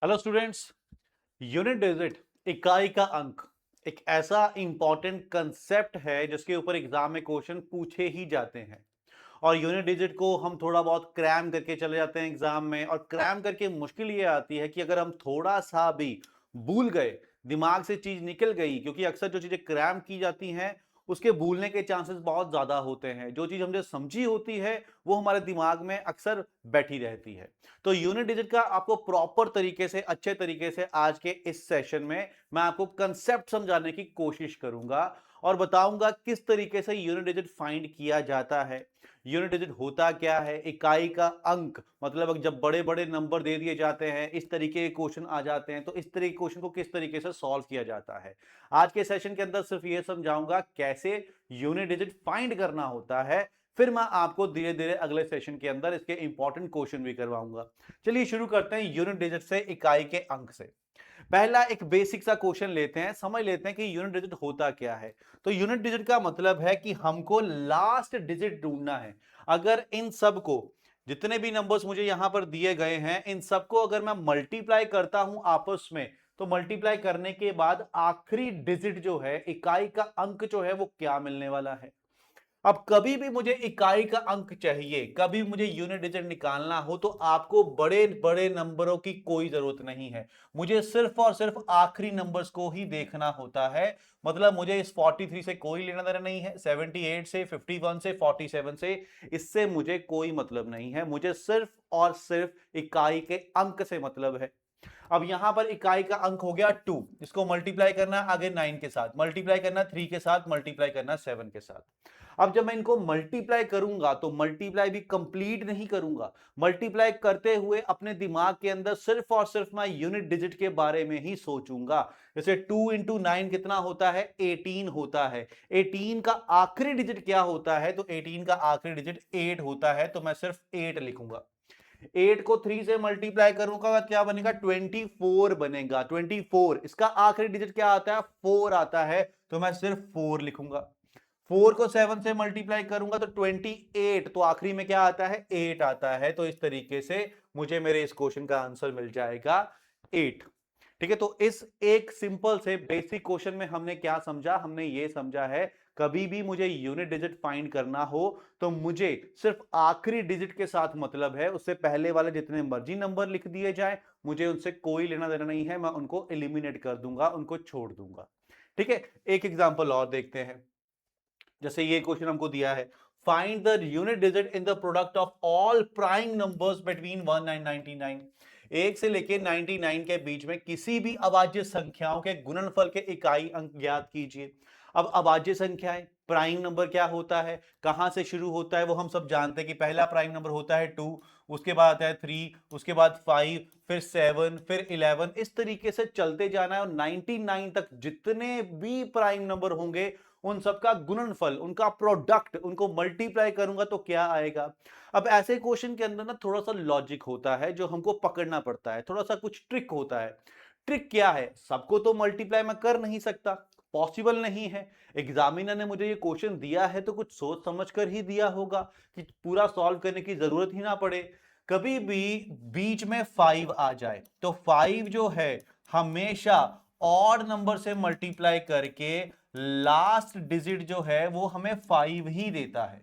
Hello students. Unit digit इकाई का अंक एक ऐसा इंपॉर्टेंट कंसेप्ट है जिसके ऊपर एग्जाम में क्वेश्चन पूछे ही जाते हैं। और यूनिट डिजिट को हम थोड़ा बहुत क्रैम करके चले जाते हैं एग्जाम में, और क्रैम करके मुश्किल ये आती है कि अगर हम थोड़ा सा भी भूल गए, दिमाग से चीज निकल गई, क्योंकि अक्सर जो चीजें क्रैम की जाती हैं उसके भूलने के चांसेस बहुत ज्यादा होते हैं। जो चीज हमने समझी होती है वो हमारे दिमाग में अक्सर बैठी रहती है। तो यूनिट डिजिट का आपको प्रॉपर तरीके से, अच्छे तरीके से आज के इस सेशन में मैं आपको कंसेप्ट समझाने की कोशिश करूंगा और बताऊंगा किस तरीके से यूनिट डिजिट फाइंड किया जाता है। यूनिट डिजिट होता क्या है, इकाई का अंक मतलब जब बड़े बड़े नंबर दे दिए जाते हैं, इस तरीके के क्वेश्चन आ जाते हैं, तो इस तरीके के क्वेश्चन को किस तरीके से सॉल्व किया जाता है। आज के सेशन के अंदर सिर्फ ये समझाऊंगा कैसे यूनिट डिजिट फाइंड करना होता है। फिर मैं आपको धीरे धीरे अगले सेशन के अंदर इसके इंपॉर्टेंट क्वेश्चन भी करवाऊंगा। चलिए शुरू करते हैं यूनिट डिजिट से, इकाई के अंक से। पहला एक बेसिक सा क्वेश्चन लेते हैं, समझ लेते हैं कि यूनिट डिजिट होता क्या है। तो यूनिट डिजिट का मतलब है कि हमको लास्ट डिजिट ढूंढना है। अगर इन सब को, जितने भी नंबर्स मुझे यहां पर दिए गए हैं, इन सबको अगर मैं मल्टीप्लाई करता हूं आपस में, तो मल्टीप्लाई करने के बाद आखिरी डिजिट जो है, इकाई का अंक जो है, वो क्या मिलने वाला है। अब कभी भी मुझे इकाई का अंक चाहिए, कभी मुझे यूनिट डिजिट निकालना हो, तो आपको बड़े बड़े नंबरों की कोई जरूरत नहीं है। मुझे सिर्फ और सिर्फ आखिरी नंबर्स को ही देखना होता है। मतलब मुझे इस 43 से कोई लेना देना नहीं है, 78 से, 51 से, 47 से, इससे मुझे कोई मतलब नहीं है। मुझे सिर्फ और सिर्फ इकाई के अंक से मतलब है। अब यहां पर इकाई का अंक हो गया 2, इसको मल्टीप्लाई करना आगे 9 के साथ, मल्टीप्लाई करना 3 के साथ, मल्टीप्लाई करना 7 के साथ। अब जब मैं इनको मल्टीप्लाई करूंगा तो मल्टीप्लाई भी कंप्लीट नहीं करूंगा। मल्टीप्लाई करते हुए अपने दिमाग के अंदर सिर्फ और सिर्फ मैं यूनिट डिजिट के बारे में ही सोचूंगा। जैसे 2 इंटू 9 कितना होता है, 18 होता है। 18 का आखिरी डिजिट क्या होता है, तो 18 का आखिरी डिजिट 8 होता है, तो मैं सिर्फ 8 लिखूंगा। 8 को 3 से मल्टीप्लाई करूंगा, क्या बनेगा, 24 बनेगा। 24, इसका आखिरी डिजिट क्या आता है, 4 आता है, तो मैं सिर्फ 4 लिखूंगा। 4 को 7 से मल्टीप्लाई करूंगा तो 28, तो आखिरी में क्या आता है, 8 आता है। तो इस तरीके से मुझे मेरे इस क्वेश्चन का आंसर मिल जाएगा 8। ठीक है, तो इस एक सिंपल से बेसिक क्वेश्चन में हमने क्या समझा, हमने ये समझा है कभी भी मुझे यूनिट डिजिट फाइंड करना हो तो मुझे सिर्फ आखिरी डिजिट के साथ मतलब है, उससे पहले वाले जितने मर्जी नंबर लिख दिए जाए मुझे उनसे कोई लेना देना नहीं है, मैं उनको एलिमिनेट कर दूंगा, उनको छोड़ दूंगा। ठीक है, एक एग्जांपल और देखते हैं। जैसे ये क्वेश्चन हमको दिया है, find the unit digit in the product of all prime numbers between 1 and 99। एक से लेके 99 के बीच में किसी भी अभाज्य संख्याओं के गुणनफल के इकाई अंक ज्ञात कीजिए। अब अभाज्य संख्याएं, प्राइम नंबर क्या होता है, कहां से शुरू होता है, वो हम सब जानते हैं कि पहला प्राइम नंबर होता है 2, उसके बाद आता है 3, उसके बाद 5, फिर 7, फिर 11, इस तरीके से चलते जाना है। और 99 तक जितने भी प्राइम नंबर होंगे उन सबका गुणनफल, उनका प्रोडक्ट, उनको मल्टीप्लाई करूंगा तो क्या आएगा। अब ऐसे क्वेश्चन के अंदर ना थोड़ा सा लॉजिक होता है जो हमको पकड़ना पड़ता है, थोड़ा सा कुछ ट्रिक होता है। ट्रिक क्या है, सबको तो मल्टीप्लाई मैं कर नहीं सकता, पॉसिबल नहीं है। एग्जामिनर ने मुझे ये क्वेश्चन दिया है तो कुछ सोच समझ कर ही दिया होगा कि पूरा सॉल्व करने की जरूरत ही ना पड़े। कभी भी बीच में 5 आ जाए तो 5 जो है हमेशा ऑड नंबर से मल्टीप्लाई करके लास्ट डिजिट जो है वो हमें 5 ही देता है।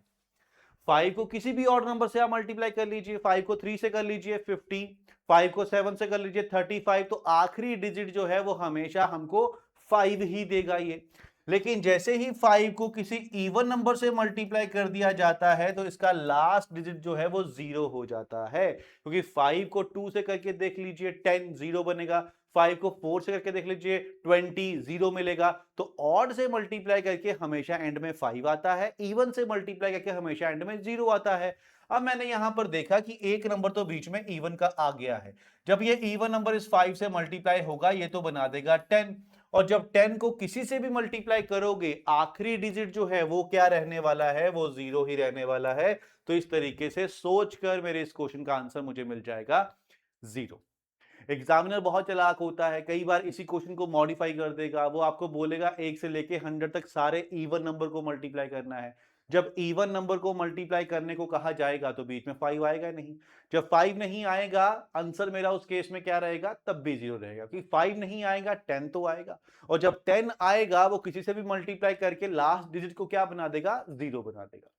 5 को किसी भी ऑड नंबर से आप मल्टीप्लाई कर लीजिए, 5 को 3 से कर लीजिए 50, 5 को 7 से कर लीजिए 35, तो आखिरी डिजिट जो है वो हमेशा हमको 5 ही देगा ये। लेकिन जैसे ही 5 को किसी इवन नंबर से मल्टीप्लाई कर दिया जाता है तो इसका लास्ट डिजिट जो है वो 0 हो जाता है, क्योंकि 5 को 2 से करके देख लीजिए 10, 0 बनेगा। 5 को 4 से करके देख लीजिए 20, 0 मिलेगा। तो ऑड से मल्टीप्लाई करके हमेशा एंड में 5 आता है, इवन से मल्टीप्लाई करके हमेशा एंड में 0 आता है। अब मैंने यहां पर देखा कि एक नंबर तो बीच में इवन का आ गया है। जब ये इवन नंबर इस 5 से मल्टीप्लाई होगा ये तो बना देगा 10, और जब 10 को किसी से भी मल्टीप्लाई करोगे आखिरी डिजिट जो है वो क्या रहने वाला है, वो 0 ही रहने वाला है। तो इस तरीके से सोचकर मेरे इस क्वेश्चन का आंसर मुझे मिल जाएगा 0। एग्जामिनर बहुत चालाक होता है, कई बार इसी क्वेश्चन को मॉडिफाई कर देगा। वो आपको बोलेगा 1 से लेके 100 तक सारे इवन नंबर को मल्टीप्लाई करना है, जब इवन नंबर को मल्टीप्लाई करने को कहा जाएगा तो बीच में 5 आएगा नहीं। जब 5 नहीं आएगा, आंसर मेरा उस केस में क्या रहेगा, तब भी 0 रहेगा, क्योंकि 5 नहीं आएगा 10 तो आएगा, और जब 10 आएगा वो किसी से भी मल्टीप्लाई करके लास्ट डिजिट को क्या बना देगा, 0 बना देगा।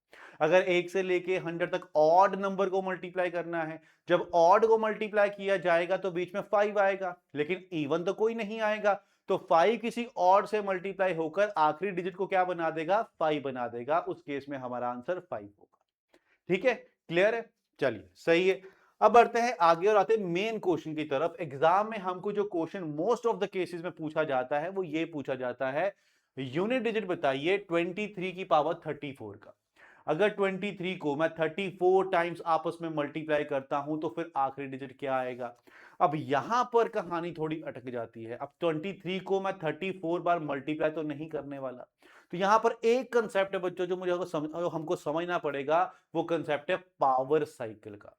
अगर 1 से लेके 100 तक ऑड नंबर को मल्टीप्लाई करना है, जब ऑड को मल्टीप्लाई किया जाएगा तो बीच में 5 आएगा, लेकिन इवन तो कोई नहीं आएगा, तो 5 किसी ऑड से मल्टीप्लाई होकर आखिरी डिजिट को क्या बना देगा, 5 बना देगा। उस केस में हमारा आंसर 5 होगा। ठीक है, क्लियर है? चलिए, सही है। अब बढ़ते हैं आगे और आते हैं मेन क्वेश्चन की तरफ। एग्जाम में हमको जो question most of the cases में पूछा जाता है वो ये पूछा जाता है, यूनिट डिजिट बताइए 23 की पावर 34 का। अगर 23 को मैं 34 टाइम्स आपस में मल्टीप्लाई करता हूं तो फिर आखिरी डिजिट क्या आएगा। अब यहां पर कहानी थोड़ी अटक जाती है। अब 23 को मैं 34 बार मल्टीप्लाई तो नहीं करने वाला, तो यहां पर एक कंसेप्ट है बच्चों जो मुझे हमको समझना पड़ेगा, वो कंसेप्ट है पावर साइकिल का।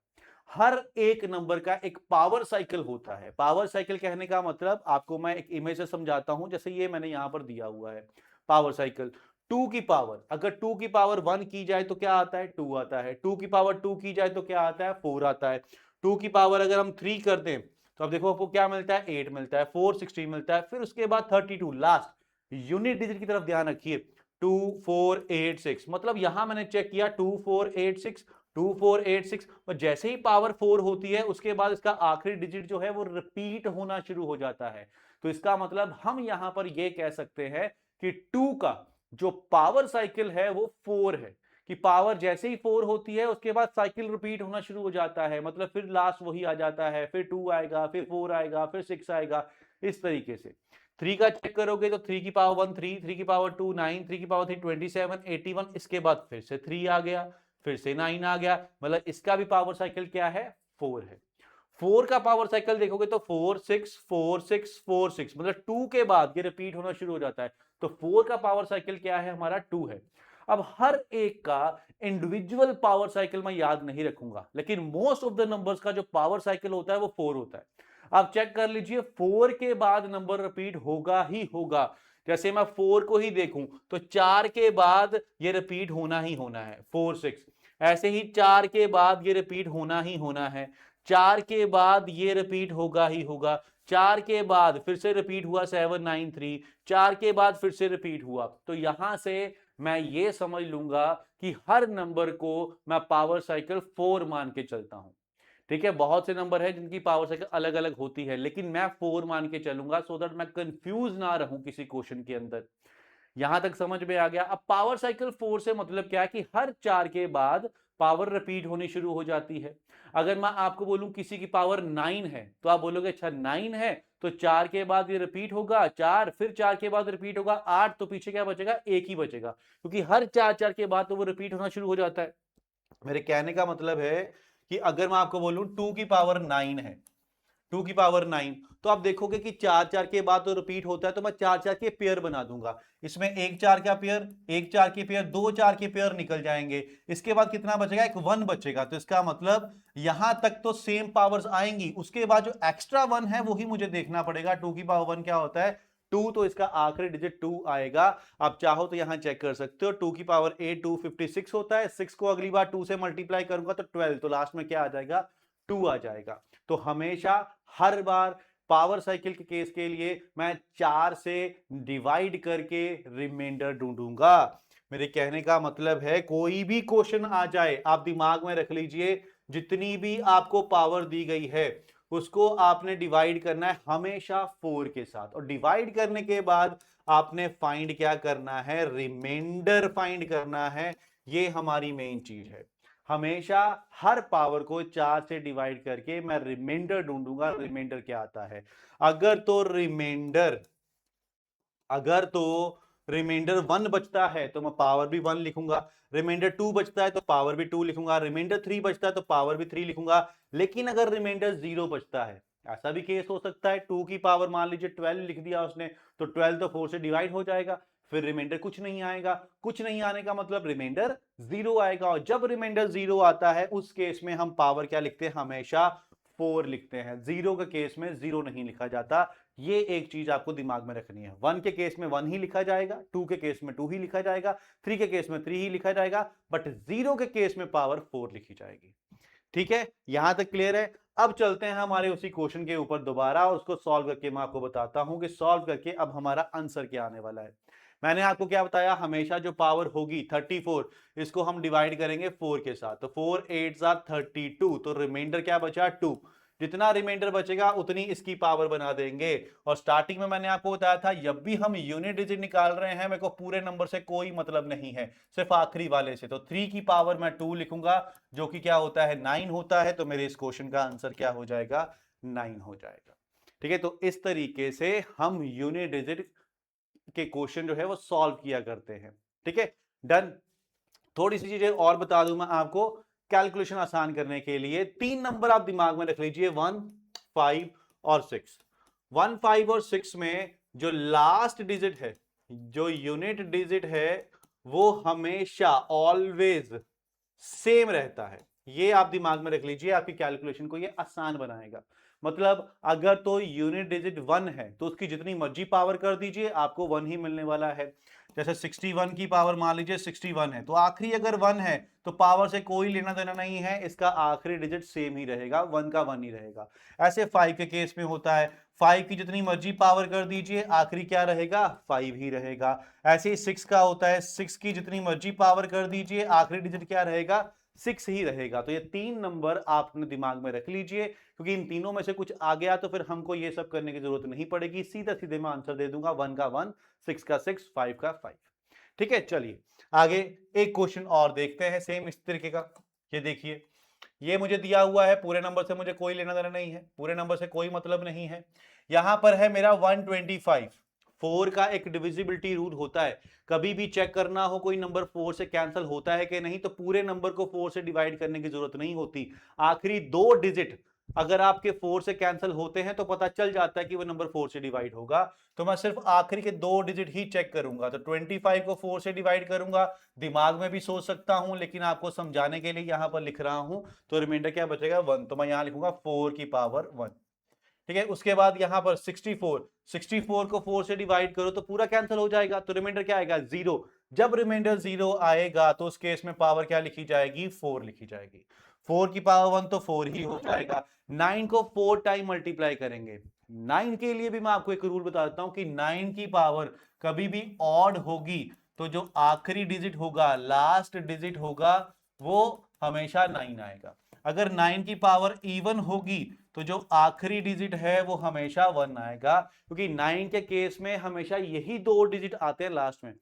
हर एक नंबर का एक पावर साइकिल होता है। पावर साइकिल कहने का मतलब आपको मैं एक इमेज से समझाता हूं, जैसे ये मैंने यहां पर दिया हुआ है पावर साइकिल। 2 की पावर, अगर 2 की पावर 1 की जाए तो क्या आता है, 2 आता है। 2 की पावर 2 की जाए तो क्या आता है, 4 आता है। 2 की पावर अगर हम 3 कर दें तो अब देखो आपको क्या मिलता है, 8 मिलता है, 4 16 मिलता है, फिर उसके बाद 32 लास्ट यूनिट डिजिट की तरफ ध्यान रखिए, 2 4 8 6। मतलब यहां मैंने चेक किया 2 4 8 6 2 4 8 6, और जैसे ही पावर 4 होती है उसके बाद इसका आखिरी डिजिट जो है वो रिपीट होना शुरू हो जाता है। तो इसका मतलब हम यहां पर यह कह सकते हैं कि 2 का जो पावर साइकिल है वो 4 है, कि पावर जैसे ही 4 होती है उसके बाद साइकिल रिपीट होना शुरू हो जाता है, मतलब फिर लास्ट वही आ जाता है, फिर 2 आएगा, फिर 4 आएगा, फिर 6 आएगा, इस तरीके से। 3 का चेक करोगे तो 3 की पावर 1 3, 3 की पावर 2 9, 3 की पावर 3 27 81, इसके बाद फिर से 3 आ गया, फिर से 9 आ गया, मतलब इसका भी पावर साइकिल क्या है, 4 है। 4 का पावर साइकिल देखोगे तो 4 6 4 6 4 6, मतलब 2 के बाद ये रिपीट होना शुरू हो जाता है। तो 4 का पावर साइकिल क्या है, हमारा 2 है। अब हर एक का इंडिविजुअल पावर साइकिल मैं याद नहीं रखूंगा, लेकिन मोस्ट ऑफ द नंबर्स का जो पावर साइकिल होता है वो 4 होता है। आप चेक कर लीजिए 4 के बाद नंबर रिपीट होगा ही होगा। जैसे मैं 4 को ही देखूं तो 4 के बाद ये रिपीट होना ही होना है, 4 6। ऐसे ही 4 के बाद ये रिपीट होना ही होना है, 4 के बाद ये रिपीट होगा ही होगा, 4 के बाद फिर से रिपीट हुआ 7 9 3, 4 के बाद फिर से रिपीट हुआ। तो यहां से मैं ये समझ लूंगा कि हर नंबर को मैं पावर साइकिल 4 मान के चलता हूं। ठीक है, बहुत से नंबर है जिनकी पावर साइकिल अलग अलग होती है, लेकिन मैं 4 मान के चलूंगा, सो दैट मैं कंफ्यूज ना रहूं किसी क्वेश्चन के अंदर। यहां तक समझ में आ गया। अब पावर साइकिल 4 से मतलब क्या है कि हर 4 के बाद पावर रिपीट होनी शुरू हो जाती है। अगर मैं आपको बोलूं किसी की पावर 9 है तो आप बोलोगे अच्छा 9 है तो 4 के बाद ये रिपीट होगा 4, फिर 4 के बाद रिपीट होगा 8, तो पीछे क्या बचेगा, एक ही बचेगा, क्योंकि हर 4 के बाद तो वो रिपीट होना शुरू हो जाता है। मेरे कहने का मतलब है कि अगर मैं आपको बोलूं 2 की पावर 9 है, 2 की पावर 9, तो आप देखोगे कि 4 के बाद तो रिपीट होता है, तो मैं 4 के पेयर बना दूंगा। इसमें एक 4 का पेयर, एक 4 के पेयर, दो 4 के पेयर निकल जाएंगे। इसके बाद कितना बचेगा, एक 1 बचेगा। तो इसका मतलब यहां तक तो सेम पावर्स आएंगी, उसके बाद जो एक्स्ट्रा 1 है वही मुझे देखना पड़ेगा। 2 की पावर 1 क्या होता है, 2, तो इसका आखिरी डिजिट 2 आएगा। आप चाहो तो यहां चेक कर सकते हो, 2 की पावर 8 256 होता है, 6 को अगली बार 2 से मल्टीप्लाई करूंगा तो 12, तो लास्ट में क्या आ जाएगा, 2 आ जाएगा। तो हमेशा हर बार पावर साइकिल के केस के लिए मैं 4 से डिवाइड करके रिमाइंडर ढूंढूंगा। मेरे कहने का मतलब है कोई भी क्वेश्चन आ जाए आप दिमाग में रख लीजिए, जितनी भी आपको पावर दी गई है उसको आपने डिवाइड करना है हमेशा 4 के साथ, और डिवाइड करने के बाद आपने फाइंड क्या करना है, रिमाइंडर फाइंड करना है। ये हमारी मेन चीज है। हमेशा हर पावर को 4 से डिवाइड करके मैं रिमाइंडर ढूंढूंगा, रिमाइंडर क्या आता है। अगर तो रिमाइंडर 1 बचता है तो मैं पावर भी 1 लिखूंगा, रिमाइंडर 2 बचता है तो पावर भी 2 लिखूंगा, रिमाइंडर 3 बचता है तो पावर भी 3 लिखूंगा। लेकिन अगर रिमाइंडर 0 बचता है, ऐसा भी केस हो सकता है, 2 की पावर मान लीजिए 12 लिख दिया उसने, तो 12 तो 4 से डिवाइड हो जाएगा, फिर रिमाइंडर कुछ नहीं आएगा। कुछ नहीं आने का मतलब रिमाइंडर 0 आएगा, और जब रिमाइंडर 0 आता है उस केस में हम पावर क्या लिखते हैं, हमेशा 4 लिखते हैं। 0 के केस में 0 नहीं लिखा जाता। ये एक चीज आपको दिमाग में रखनी है। 1 के केस में 1 ही लिखा जाएगा, 2 के केस में 2 ही लिखा जाएगा, 3 के केस में 3 ही लिखा जाएगा, बट 0 के केस में पावर 4 लिखी जाएगी। ठीक है, यहां तक क्लियर है। अब चलते हैं हमारे उसी क्वेश्चन के ऊपर दोबारा और उसको सॉल्व करके मैं आपको बताता हूं कि सॉल्व करके अब हमारा आंसर क्या आने वाला है। मैंने आपको क्या बताया, हमेशा जो पावर होगी 34, इसको हम डिवाइड करेंगे 4 के साथ, तो 4 8 32, तो रिमाइंडर क्या बचा 2। जितना रिमाइंडर बचेगा उतनी इसकी पावर बना देंगे। और स्टार्टिंग में मैंने आपको बताया था जब भी हम यूनिट डिजिट निकाल रहे हैं मेरे को पूरे नंबर से कोई मतलब नहीं है, सिर्फ आखिरी वाले से। तो 3 की पावर मैं 2 लिखूंगा जो कि क्या होता है 9 होता है। तो मेरे इस क्वेश्चन का आंसर क्या हो जाएगा 9 हो जाएगा। ठीक है, तो इस तरीके से हम यूनिट डिजिट के क्वेश्चन जो है वो सॉल्व किया करते हैं। ठीक है, डन। थोड़ी सी चीजें और बता दूं मैं आपको कैलकुलेशन आसान करने के लिए। 3 नंबर आप दिमाग में रख लीजिए, 1 5 और 6। 1 5 और 6 में जो लास्ट डिजिट है, जो यूनिट डिजिट है, वो हमेशा ऑलवेज सेम रहता है। ये आप दिमाग में रख लीजिए, आपकी कैलकुलेशन को ये आसान बनाएगा। मतलब अगर तो यूनिट डिजिट 1 है तो उसकी जितनी मर्जी पावर कर दीजिए आपको 1 ही मिलने वाला है। जैसे 61 की पावर मान लीजिए 61 है, तो आखिरी अगर 1 है तो पावर से कोई लेना देना नहीं है, इसका आखिरी डिजिट सेम ही रहेगा, 1 का 1 ही रहेगा। ऐसे 5 के केस में होता है, 5 की जितनी मर्जी पावर कर दीजिए आखिरी क्या रहेगा 5 ही रहेगा। ऐसे ही 6 का होता है, 6 की जितनी मर्जी पावर कर दीजिए आखिरी डिजिट क्या रहेगा 6 ही रहेगा। तो ये 3 नंबर आप अपने दिमाग में रख लीजिए, क्योंकि इन तीनों में से कुछ आ गया तो फिर हमको ये सब करने की जरूरत नहीं पड़ेगी, सीधा सीधे मैं आंसर दे दूंगा, 1 का 1, 6 का 6, 5 का 5। ठीक है, चलिए आगे एक क्वेश्चन और देखते हैं सेम इस तरीके का। ये देखिए, ये मुझे दिया हुआ है, पूरे नंबर से मुझे कोई लेना देना नहीं है, पूरे नंबर से कोई मतलब नहीं है। यहां पर है मेरा 125। 4 का एक डिविजिबिलिटी रूल होता है, कभी भी चेक करना हो कोई नंबर 4 से कैंसिल होता है कि नहीं, तो पूरे नंबर को 4 से डिवाइड करने की जरूरत नहीं होती। आखिरी 2 डिजिट अगर आपके 4 से कैंसिल होते हैं तो पता चल जाता है कि वो नंबर 4 से डिवाइड होगा। तो मैं सिर्फ आखिरी के 2 डिजिट ही चेक करूंगा। तो 25 को 4 से डिवाइड करूंगा, दिमाग में भी सोच सकता हूं लेकिन आपको समझाने के लिए यहां पर लिख रहा हूं। तो रिमाइंडर क्या बचेगा 1, तो मैं यहां लिखूंगा 4 की पावर 1। ठीक है, उसके बाद यहां पर 64 को 4 से डिवाइड करो तो पूरा कैंसिल हो जाएगा, तो रिमाइंडर क्या आएगा 0। जब रिमाइंडर 0 आएगा तो उस केस में पावर क्या लिखी जाएगी 4 लिखी जाएगी। 4 की पावर 1 तो 4 ही हो जाएगा। 9 को 4 टाइम मल्टीप्लाई करेंगे। 9 के लिए भी मैं आपको एक रूल बता देता हूं कि 9 की पावर कभी भी ऑड होगी तो जो आखिरी डिजिट होगा, लास्ट डिजिट होगा, वो हमेशा 9 आएगा। अगर 9 की पावर इवन होगी तो जो आखिरी डिजिट है वो हमेशा 1 आएगा, क्योंकि 9 के केस में हमेशा यही 2 डिजिट आते हैं लास्ट में।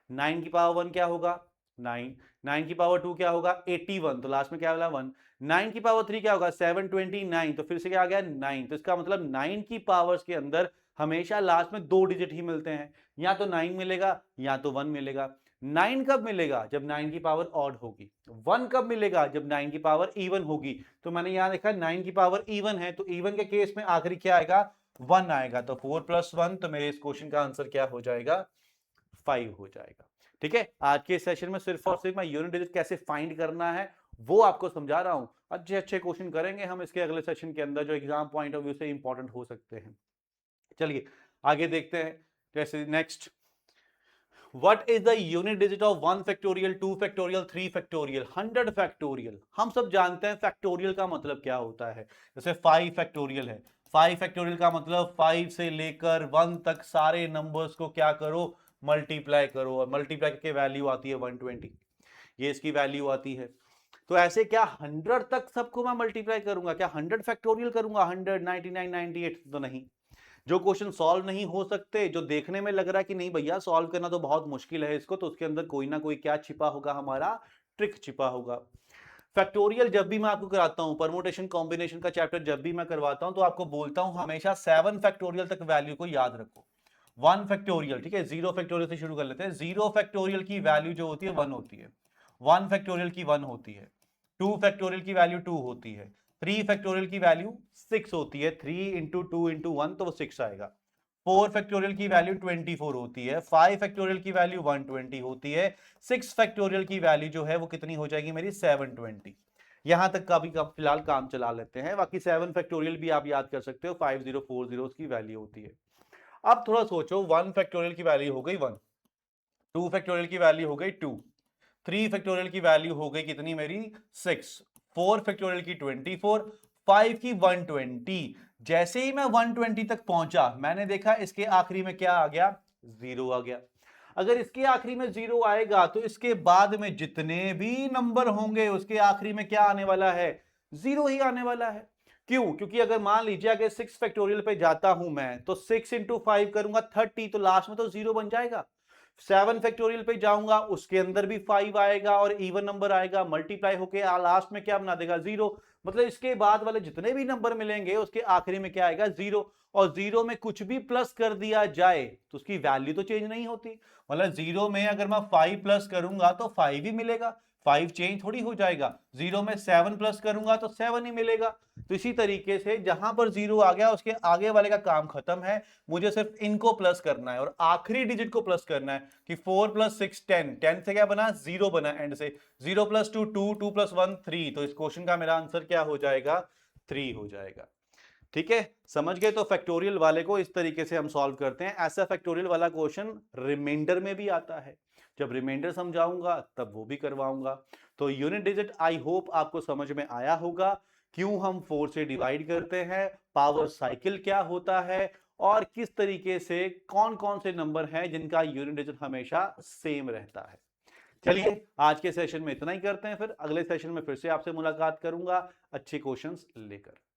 9 की पावर 1 क्या होगा 9, 9 की पावर 2 क्या होगा 81, तो लास्ट में क्या होगा 1। 9 की पावर 3 क्या होगा 729, तो फिर से क्या आ गया 9। तो इसका मतलब 9 की पावर्स के अंदर हमेशा लास्ट में 2 डिजिट ही मिलते हैं, या तो 9 मिलेगा या तो 1 मिलेगा। 9 कब मिलेगा जब 9 की पावर ऑड होगी। 1 कब मिलेगा जब 9 की पावर इवन होगी। तो मैंने यहां देखा 9 की पावर इवन है, तो इवन के केस में आखिरी क्या आएगा 1 आएगा। तो 4 + 1, तो मेरे इस क्वेश्चन का आंसर क्या हो जाएगा 5 हो जाएगा। ठीक है, आज के सेशन में सिर्फ और सिर्फ मैं यूनिट डिजिट कैसे फाइंड करना है वो आपको समझा रहा हूं। अच्छे अच्छे क्वेश्चन करेंगे हम इसके अगले सेशन के अंदर जो एग्जाम पॉइंट ऑफ व्यू से इंपॉर्टेंट हो सकते हैं। चलिए आगे देखते हैं। जैसे next, What is the unit digit of 1 factorial, 2 factorial, 3 factorial, 100 factorial? हम सब जानते हैं फैक्टोरियल का मतलब क्या होता है। जैसे 5 फैक्टोरियल है, 5 फैक्टोरियल का मतलब 5 से लेकर 1 तक सारे नंबर्स को क्या करो मल्टीप्लाई करो, और मल्टीप्लाई करके वैल्यू आती है 120, ये इसकी वैल्यू आती है। तो ऐसे क्या 100 तक सबको मैं मल्टीप्लाई करूंगा, क्या 100 फैक्टोरियल करूंगा 100 99 98? तो नहीं। जो क्वेश्चन सॉल्व नहीं हो सकते, जो देखने में लग रहा है कि नहीं भैया सॉल्व करना तो बहुत मुश्किल है इसको, तो उसके अंदर कोई ना कोई क्या छिपा होगा, हमारा ट्रिक छिपा होगा। फैक्टोरियल जब भी मैं आपको कराता हूं, परमुटेशन कॉम्बिनेशन का चैप्टर जब भी मैं करवाता हूं, तो आपको बोलता हूं हमेशा 7 फैक्टोरियल तक वैल्यू को याद रखो। 1 फैक्टोरियल, ठीक है, 0 फैक्टोरियल से शुरू कर लेते हैं। 0 फैक्टोरियल की वैल्यू जो होती है 1 होती है, 1 फैक्टोरियल की 1 होती है, 2 फैक्टोरियल की वैल्यू 2 होती है, 3 फैक्टोरियल की वैल्यू 6 होती है, 3 इंटू 2 इंटू 1 तो वो 6 आएगा। 4 फैक्टोरियल की वैल्यू 24 होती है, 5 फैक्टोरियल की वैल्यू 120 होती है, 6 फैक्टोरियल की वैल्यू जो है वो कितनी हो जाएगी मेरी 720। यहां तक का भी फिलहाल काम चला लेते हैं, बाकी 7 फैक्टोरियल भी आप याद कर सकते हो, 5040 की वैल्यू होती है। अब थोड़ा सोचो, 1 फैक्टोरियल की वैल्यू हो गई 1, 2 फैक्टोरियल की वैल्यू हो गई 2, 3 फैक्टोरियल की वैल्यू हो गई कितनी मेरी 6, 4 फैक्टोरियल की 24, 5 की 120। जैसे ही मैं 120 तक पहुंचा, मैंने देखा इसके आखिरी में क्या आ गया, 0 आ गया। अगर इसके आखिरी में 0 आएगा तो इसके बाद में जितने भी नंबर होंगे उसके आखिरी में क्या आने वाला है, 0 ही आने वाला है। क्यों? क्योंकि अगर मान लीजिए अगर 6 फैक्टोरियल पे जाता हूं मैं, तो 6 इंटू 5 करूंगा 30, तो लास्ट में तो 0 बन जाएगा। 7 फैक्टोरियल पे जाऊंगा, उसके अंदर भी 5 आएगा और इवन नंबर आएगा, मल्टीप्लाई होके लास्ट में क्या बना देगा, 0। मतलब इसके बाद वाले जितने भी नंबर मिलेंगे उसके आखिरी में क्या आएगा, 0। और 0 में कुछ भी प्लस कर दिया जाए तो उसकी वैल्यू तो चेंज नहीं होती। मतलब 0 में अगर मैं 5 प्लस करूंगा तो 5 ही मिलेगा, 5 चेंज थोड़ी हो जाएगा। 0 में 7 प्लस करूंगा तो 7 ही मिलेगा। तो इसी तरीके से जहां पर 0 आ गया उसके आगे वाले का काम खत्म है, मुझे सिर्फ इनको प्लस करना है और आखिरी डिजिट को प्लस करना है कि 4 प्लस 6 10, 10 से क्या बना, 0 बना एंड से। 0 प्लस 2 2, 2 प्लस 1 3, तो इस क्वेश्चन का मेरा आंसर क्या हो जाएगा, 3 हो जाएगा। ठीक है, समझ गए? तो फैक्टोरियल वाले को इस तरीके से हम सॉल्व करते हैं। ऐसा फैक्टोरियल वाला क्वेश्चन रिमाइंडर में भी आता है, जब रिमाइंडर समझाऊंगा तब वो भी करवाऊंगा। तो यूनिट डिजिट आई होप आपको समझ में आया होगा, क्यों हम 4 से डिवाइड करते हैं, पावर साइकिल क्या होता है, और किस तरीके से कौन कौन से नंबर हैं जिनका यूनिट डिजिट हमेशा सेम रहता है। चलिए, आज के सेशन में इतना ही करते हैं, फिर अगले सेशन में फिर से आपसे मुलाकात करूंगा अच्छे क्वेश्चंस लेकर।